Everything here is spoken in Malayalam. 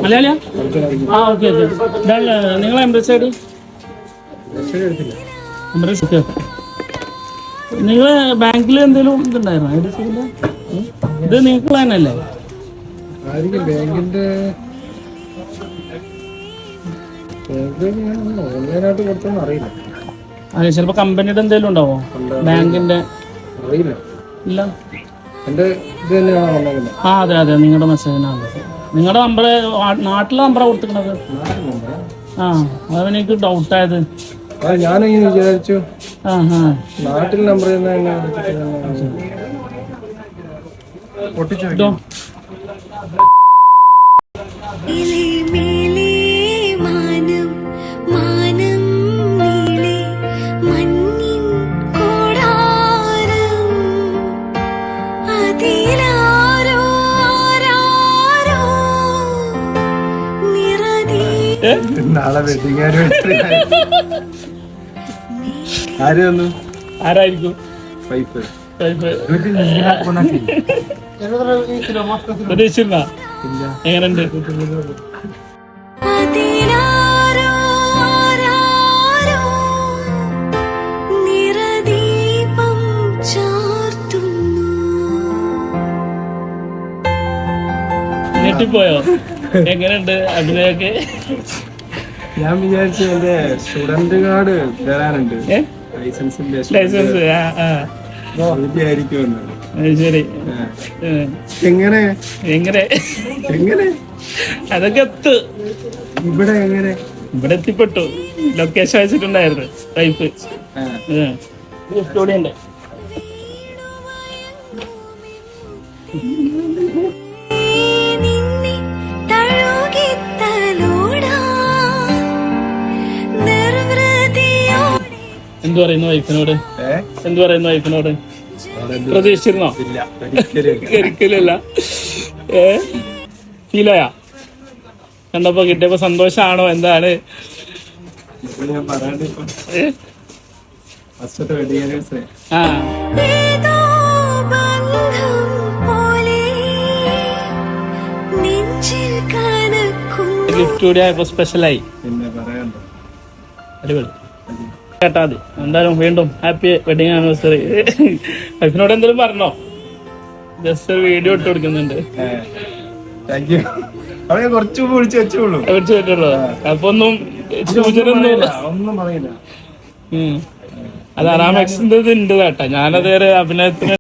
മലയാളിയാ? ആ ഓക്കെ ഓക്കെ. നിങ്ങളെ എംബ്രസ് ഐ ഡി നിങ്ങൾ ബാങ്കിൽ എന്തെങ്കിലും ഇതുണ്ടായിരുന്നോ? ഇത് നിങ്ങൾക്ക് തന്നെയല്ലേ? ബാങ്കിന്റെ ഓൺലൈനായിട്ട് കൊടുത്തൊന്നും അറിയില്ല. അതെ, ചിലപ്പോ കമ്പനിയുടെ എന്തെങ്കിലും ഉണ്ടാവോ? ബാങ്കിന്റെ അറിയില്ല. ഇല്ല, എന്റെ ഇത് തന്നെയാണ് വന്നേക്കുന്നത്. ആ അതെ അതെ, നിങ്ങളുടെ മെസ്സേജിനാണ്. നിങ്ങളുടെ നമ്പർ നാട്ടിലെ നമ്പറാണ് കൊടുത്തിരിക്കണത്. ആ അതെനിക്ക് ഡൗട്ടായത്. ഞാനിങ്ങനെ വിചാരിച്ചു നാട്ടിൽ നമ്പർ പൊട്ടിച്ചു. നാളെ വെഡിങ് ആരായിരിക്കും? എങ്ങനെയുണ്ട്? ഞെട്ടിപ്പോയോ? എങ്ങനെയുണ്ട് അഭിനയൊക്കെ? ഞാൻ വിചാരിച്ചു എന്റെ സ്റ്റുഡന്റ് കാർഡ് തരാനുണ്ട്, ലൈസൻസിന്റെ. ശരി, എങ്ങനെ എങ്ങനെ എങ്ങനെ അതൊക്കെ ഇവിടെ എങ്ങനെ ഇവിടെ എത്തിപ്പെട്ടു? Location അയച്ചിട്ടുണ്ടായിരുന്നു wife. സ്റ്റോറിയുണ്ട്. എന്തു പറയുന്നു വൈഫിനോട്? എന്തു പറയുന്നു വൈഫിനോട്? പ്രതീക്ഷിച്ചിരുന്നോ? ഒരിക്കലല്ല. ഫീലായ കണ്ടപ്പോ കിട്ടിയപ്പോ സന്തോഷാണോ? എന്താണ്? ആ ഗിഫ്റ്റ് കൂടി ആയപ്പോ സ്പെഷ്യലായി. അടിപൊളി. കേട്ടാ മതി. എന്തായാലും വീണ്ടും ഹാപ്പി വെഡിങ് ആനിവേഴ്സറി. വൈഫിനോട് എന്തെങ്കിലും പറഞ്ഞോ? ജസ്റ്റ് ഒരു വീഡിയോ ഇട്ട് കൊടുക്കുന്നുണ്ട്. വിളിച്ചു പറ്റുള്ളൂ. അപ്പൊ ഒന്നും സൂചന ഒന്നും പറയില്ല. അത് അറാമെക്സിന്റെ ഉണ്ട് കേട്ടാ. ഞാനത് അഭിനയത്തിന്